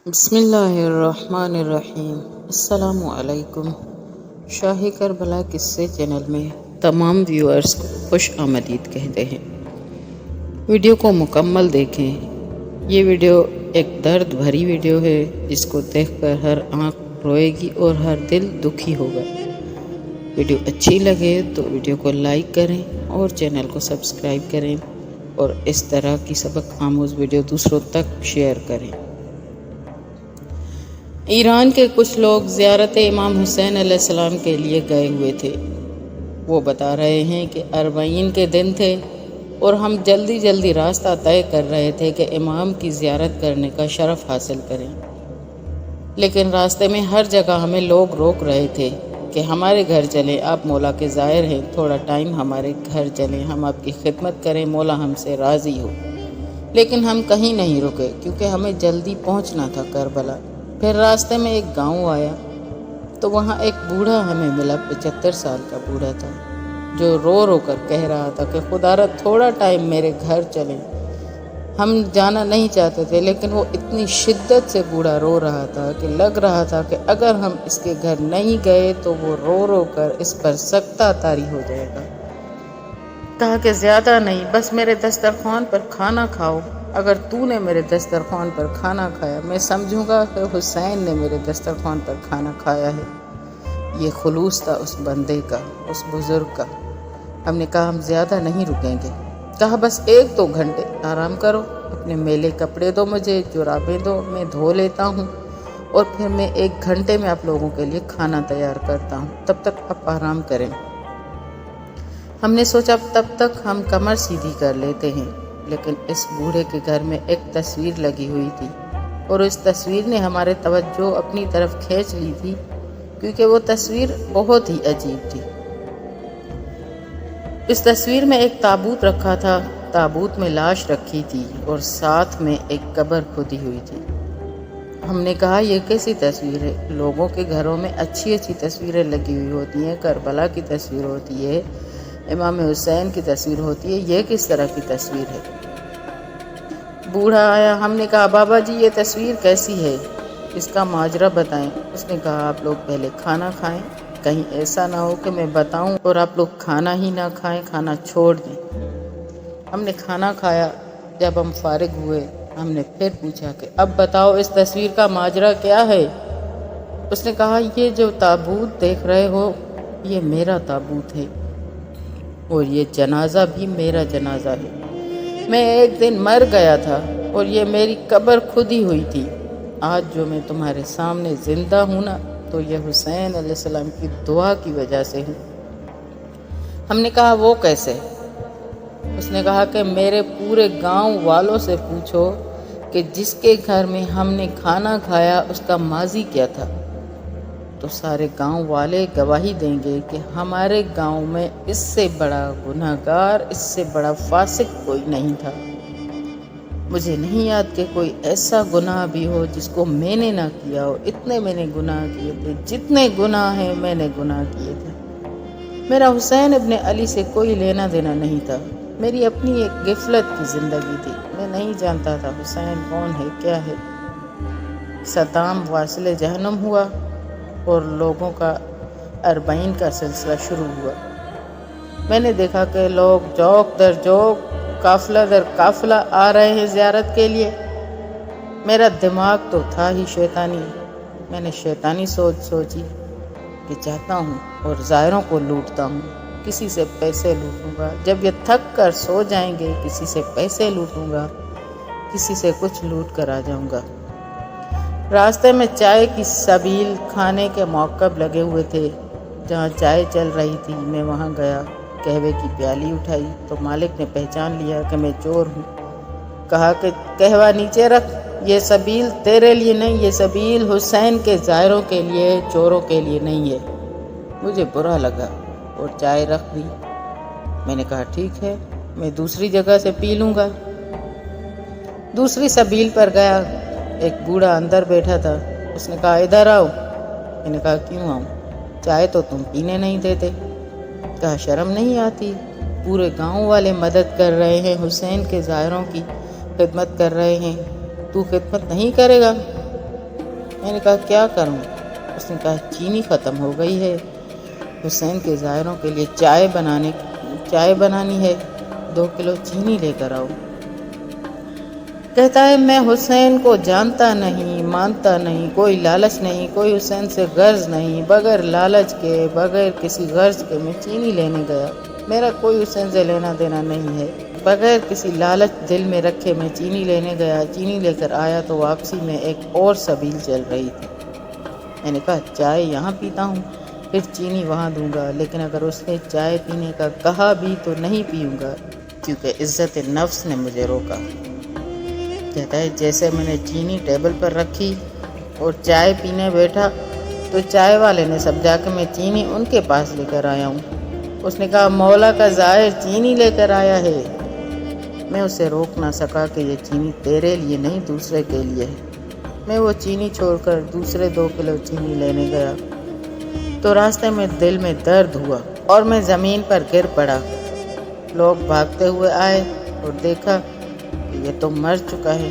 بسم اللہ الرحمن الرحیم۔ السلام علیکم۔ شاہ کربلا قصے چینل میں تمام ویورز کو خوش آمدید کہتے ہیں۔ ویڈیو کو مکمل دیکھیں۔ یہ ویڈیو ایک درد بھری ویڈیو ہے جس کو دیکھ کر ہر آنکھ روئے گی اور ہر دل دکھی ہوگا۔ ویڈیو اچھی لگے تو ویڈیو کو لائک کریں اور چینل کو سبسکرائب کریں اور اس طرح کی سبق آموز ویڈیو دوسروں تک شیئر کریں۔ ایران کے کچھ لوگ زیارت امام حسین علیہ السلام کے لیے گئے ہوئے تھے۔ وہ بتا رہے ہیں کہ 40 کے دن تھے اور ہم جلدی جلدی راستہ طے کر رہے تھے کہ امام کی زیارت کرنے کا شرف حاصل کریں، لیکن راستے میں ہر جگہ ہمیں لوگ روک رہے تھے کہ ہمارے گھر چلیں، آپ مولا کے زائر ہیں، تھوڑا ٹائم ہمارے گھر چلیں، ہم آپ کی خدمت کریں، مولا ہم سے راضی ہو۔ لیکن ہم کہیں نہیں رکے کیونکہ ہمیں جلدی پہنچنا تھا کربلا۔ پھر راستے میں ایک گاؤں آیا تو وہاں ایک بوڑھا ہمیں ملا، 75 سال کا بوڑھا تھا، جو رو رو کر کہہ رہا تھا کہ خدا را تھوڑا ٹائم میرے گھر چلیں۔ ہم جانا نہیں چاہتے تھے، لیکن وہ اتنی شدت سے بوڑھا رو رہا تھا کہ لگ رہا تھا کہ اگر ہم اس کے گھر نہیں گئے تو وہ رو رو کر اس پر سکتہ طاری ہو جائے گا۔ کہا کہ زیادہ نہیں، بس میرے دسترخوان پر کھانا کھاؤ۔ اگر تو نے میرے دسترخوان پر کھانا کھایا، میں سمجھوں گا کہ حسین نے میرے دسترخوان پر کھانا کھایا ہے۔ یہ خلوص تھا اس بندے کا، اس بزرگ کا۔ ہم نے کہا ہم زیادہ نہیں رکیں گے۔ کہا بس 1-2 گھنٹے آرام کرو، اپنے میلے کپڑے دو، مجھے جرابیں دو، میں دھو لیتا ہوں اور پھر میں 1 گھنٹے میں آپ لوگوں کے لیے کھانا تیار کرتا ہوں، تب تک آپ آرام کریں۔ ہم نے سوچا تب تک ہم کمر سیدھی کر لیتے ہیں، لیکن اس بوڑھے کے گھر میں ایک تصویر لگی ہوئی تھی اور اس تصویر نے ہمارے توجہ اپنی طرف کھینچ لی تھی، کیونکہ وہ تصویر بہت ہی عجیب تھی۔ اس تصویر میں ایک تابوت رکھا تھا، تابوت میں لاش رکھی تھی اور ساتھ میں ایک قبر کھودی ہوئی تھی۔ ہم نے کہا یہ کیسی تصویر ہے؟ لوگوں کے گھروں میں اچھی اچھی تصویریں لگی ہوئی ہوتی ہیں، کربلا کی تصویر ہوتی ہے، امام حسین کی تصویر ہوتی ہے، یہ کس طرح کی تصویر ہے؟ بوڑھا آیا، ہم نے کہا بابا جی یہ تصویر کیسی ہے، اس کا ماجرا بتائیں۔ اس نے کہا آپ لوگ پہلے کھانا کھائیں، کہیں ایسا نہ ہو کہ میں بتاؤں اور آپ لوگ کھانا ہی نہ کھائیں، کھانا چھوڑ دیں۔ ہم نے کھانا کھایا۔ جب ہم فارغ ہوئے ہم نے پھر پوچھا کہ اب بتاؤ اس تصویر کا ماجرا کیا ہے؟ اس نے کہا یہ جو تابوت دیکھ رہے ہو یہ میرا تابوت ہے اور یہ جنازہ بھی میرا جنازہ ہے۔ میں ایک دن مر گیا تھا اور یہ میری قبر کھودی ہوئی تھی۔ آج جو میں تمہارے سامنے زندہ ہوں نا، تو یہ حسین علیہ السلام کی دعا کی وجہ سے ہوں۔ ہم نے کہا وہ کیسے؟ اس نے کہا کہ میرے پورے گاؤں والوں سے پوچھو کہ جس کے گھر میں ہم نے کھانا کھایا اس کا ماضی کیا تھا، تو سارے گاؤں والے گواہی دیں گے کہ ہمارے گاؤں میں اس سے بڑا گناہگار، اس سے بڑا فاسق کوئی نہیں تھا۔ مجھے نہیں یاد کہ کوئی ایسا گناہ بھی ہو جس کو میں نے نہ کیا ہو۔ اتنے میں نے گناہ کیے تھے، جتنے گناہ ہیں میں نے گناہ کیے تھے۔ میرا حسین ابن علی سے کوئی لینا دینا نہیں تھا، میری اپنی ایک غفلت کی زندگی تھی، میں نہیں جانتا تھا حسین کون ہے، کیا ہے۔ صدام واصل جہنم ہوا اور لوگوں کا 40 کا سلسلہ شروع ہوا۔ میں نے دیکھا کہ لوگ جوک در جوک، قافلہ در قافلہ آ رہے ہیں زیارت کے لیے۔ میرا دماغ تو تھا ہی شیطانی، میں نے شیطانی سوچی کہ جاتا ہوں اور زائروں کو لوٹتا ہوں، کسی سے پیسے لوٹوں گا، جب یہ تھک کر سو جائیں گے کسی سے پیسے لوٹوں گا، کسی سے کچھ لوٹ کر آ جاؤں گا۔ راستے میں چائے کی سبیل کھانے کے موقف لگے ہوئے تھے، جہاں چائے چل رہی تھی میں وہاں گیا، قہوے کی پیالی اٹھائی تو مالک نے پہچان لیا کہ میں چور ہوں۔ کہا کہ قہوہ نیچے رکھ، یہ سبیل تیرے لیے نہیں، یہ سبیل حسین کے زائروں کے لیے، چوروں کے لیے نہیں ہے۔ مجھے برا لگا اور چائے رکھ دی۔ میں نے کہا ٹھیک ہے، میں دوسری جگہ سے پی لوں گا۔ دوسری سبیل پر گیا، ایک بوڑھا اندر بیٹھا تھا، اس نے کہا ادھر آؤ۔ میں نے کہا کیوں آؤں؟ چائے تو تم پینے نہیں دیتے۔ کہا شرم نہیں آتی؟ پورے گاؤں والے مدد کر رہے ہیں، حسین کے زائروں کی خدمت کر رہے ہیں، تو خدمت نہیں کرے گا؟ میں نے کہا کیا کروں؟ اس نے کہا چینی ختم ہو گئی ہے، حسین کے زائروں کے لیے چائے بنانی ہے، 2 کلو چینی لے کر آؤ۔ کہتا ہے میں حسین کو جانتا نہیں، مانتا نہیں، کوئی لالچ نہیں، کوئی حسین سے غرض نہیں، بغیر لالچ کے، بغیر کسی غرض کے میں چینی لینے گیا، میرا کوئی حسین سے لینا دینا نہیں ہے، بغیر کسی لالچ دل میں رکھے میں چینی لینے گیا، چینی لے کر آیا تو واپسی میں ایک اور سبیل چل رہی تھی۔ میں نے کہا چائے یہاں پیتا ہوں، پھر چینی وہاں دوں گا، لیکن اگر اس نے چائے پینے کا کہا بھی تو نہیں پیوں گا، کیونکہ عزت نفس نے مجھے روکا۔ کہتا ہے جیسے میں نے چینی ٹیبل پر رکھی اور چائے پینے بیٹھا تو چائے والے نے سمجھا کہ میں چینی ان کے پاس لے کر آیا ہوں۔ اس نے کہا مولا کا زائر چینی لے کر آیا ہے۔ میں اسے روک نہ سکا کہ یہ چینی تیرے لیے نہیں دوسرے کے لیے ہے۔ میں وہ چینی چھوڑ کر دوسرے 2 کلو چینی لینے گیا تو راستے میں دل میں درد ہوا اور میں زمین پر گر پڑا۔ لوگ بھاگتے ہوئے آئے اور دیکھا کہ یہ تو مر چکا ہے۔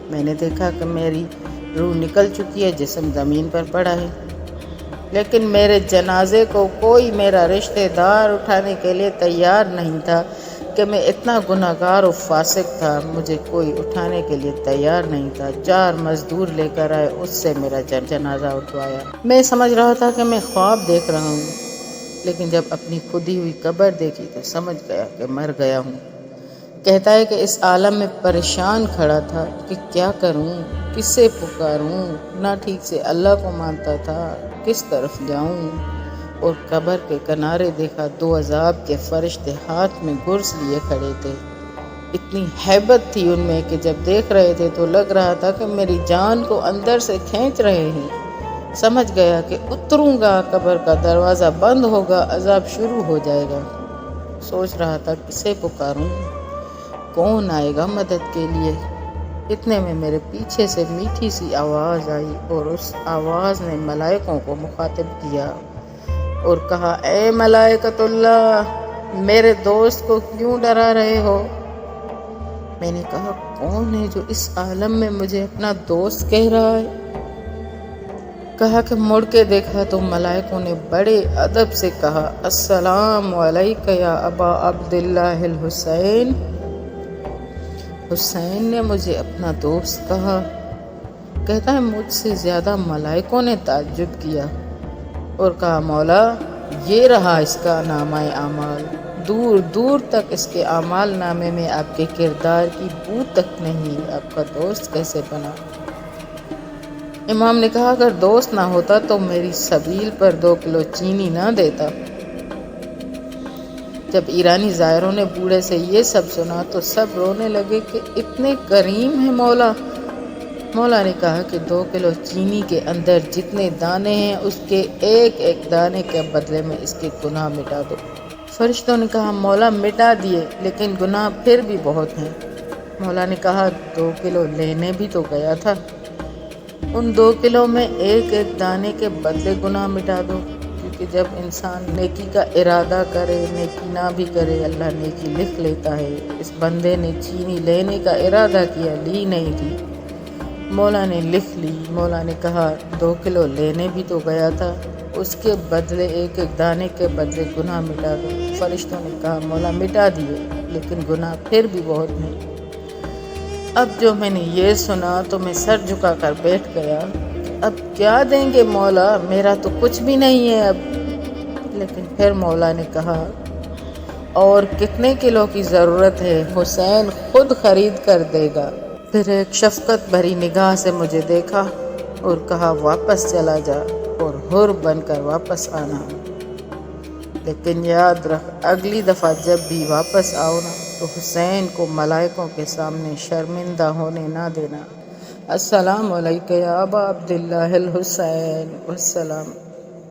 میں نے دیکھا کہ میری روح نکل چکی ہے، جسم زمین پر پڑا ہے، لیکن میرے جنازے کو کوئی میرا رشتہ دار اٹھانے کے لیے تیار نہیں تھا کہ میں اتنا گنہگار و فاسق تھا، مجھے کوئی اٹھانے کے لیے تیار نہیں تھا۔ 4 مزدور لے کر آئے، اس سے میرا جنازہ اٹھوایا۔ میں سمجھ رہا تھا کہ میں خواب دیکھ رہا ہوں، لیکن جب اپنی کھدی ہوئی قبر دیکھی تو سمجھ گیا کہ مر گیا ہوں۔ کہتا ہے کہ اس عالم میں پریشان کھڑا تھا کہ کیا کروں، کس سے پکاروں، نہ ٹھیک سے اللہ کو مانتا تھا، کس طرف جاؤں، اور قبر کے کنارے دیکھا 2 عذاب کے فرشتے ہاتھ میں گرز لیے کھڑے تھے۔ اتنی ہیبت تھی ان میں کہ جب دیکھ رہے تھے تو لگ رہا تھا کہ میری جان کو اندر سے کھینچ رہے ہیں۔ سمجھ گیا کہ اتروں گا، قبر کا دروازہ بند ہوگا، عذاب شروع ہو جائے گا۔ سوچ رہا تھا کسے پکاروں، کون آئے گا مدد کے لیے۔ اتنے میں میرے پیچھے سے میٹھی سی آواز آئی اور اس آواز نے ملائکوں کو مخاطب کیا اور کہا اے ملائکۃ اللہ، میرے دوست کو کیوں ڈرا رہے ہو؟ میں نے کہا کون ہے جو اس عالم میں مجھے اپنا دوست کہہ رہا ہے؟ کہا کہ مڑ کے دیکھا تو ملائکوں نے بڑے ادب سے کہا السلام علیک یا ابا عبداللہ الحسین۔ حسین نے مجھے اپنا دوست کہا۔ کہتا ہے مجھ سے زیادہ ملائکوں نے تعجب کیا اور کہا مولا یہ رہا اس کا نامہ اعمال، دور دور تک اس کے اعمال نامے میں آپ کے کردار کی بو تک نہیں، آپ کا دوست کیسے بنا؟ امام نے کہا اگر دوست نہ ہوتا تو میری سبیل پر 2 کلو چینی نہ دیتا۔ جب ایرانی زائروں نے بوڑھے سے یہ سب سنا تو سب رونے لگے کہ اتنے کریم ہیں مولا۔ مولا نے کہا کہ 2 کلو چینی کے اندر جتنے دانے ہیں اس کے ایک ایک دانے کے بدلے میں اس کے گناہ مٹا دو۔ فرشتوں نے کہا مولا مٹا دیے، لیکن گناہ پھر بھی بہت ہیں۔ مولا نے کہا 2 کلو لینے بھی تو گیا تھا، ان 2 کلو میں ایک ایک دانے کے بدلے گناہ مٹا دو، کیونکہ جب انسان نیکی کا ارادہ کرے نیکی نہ بھی کرے اللہ نیکی لکھ لیتا ہے۔ اس بندے نے چینی لینے کا ارادہ کیا، لی نہیں تھی، مولا نے لکھ لی۔ مولا نے کہا 2 کلو لینے بھی تو گیا تھا، اس کے بدلے ایک ایک دانے کے بدلے گناہ مٹا دو۔ فرشتوں نے کہا مولا مٹا دیے، لیکن گناہ پھر بھی بہت ہیں۔ اب جو میں نے یہ سنا تو میں سر جھکا کر بیٹھ گیا، اب کیا دیں گے مولا، میرا تو کچھ بھی نہیں ہے اب۔ لیکن پھر مولا نے کہا اور کتنے کلو کی ضرورت ہے، حسین خود خرید کر دے گا۔ پھر ایک شفقت بھری نگاہ سے مجھے دیکھا اور کہا واپس چلا جا اور حر بن کر واپس آنا، لیکن یاد رکھ اگلی دفعہ جب بھی واپس آؤ نا تو حسین کو ملائکوں کے سامنے شرمندہ ہونے نہ دینا۔ السلام علیکم یا ابا عبداللہ الحسین، والسلام۔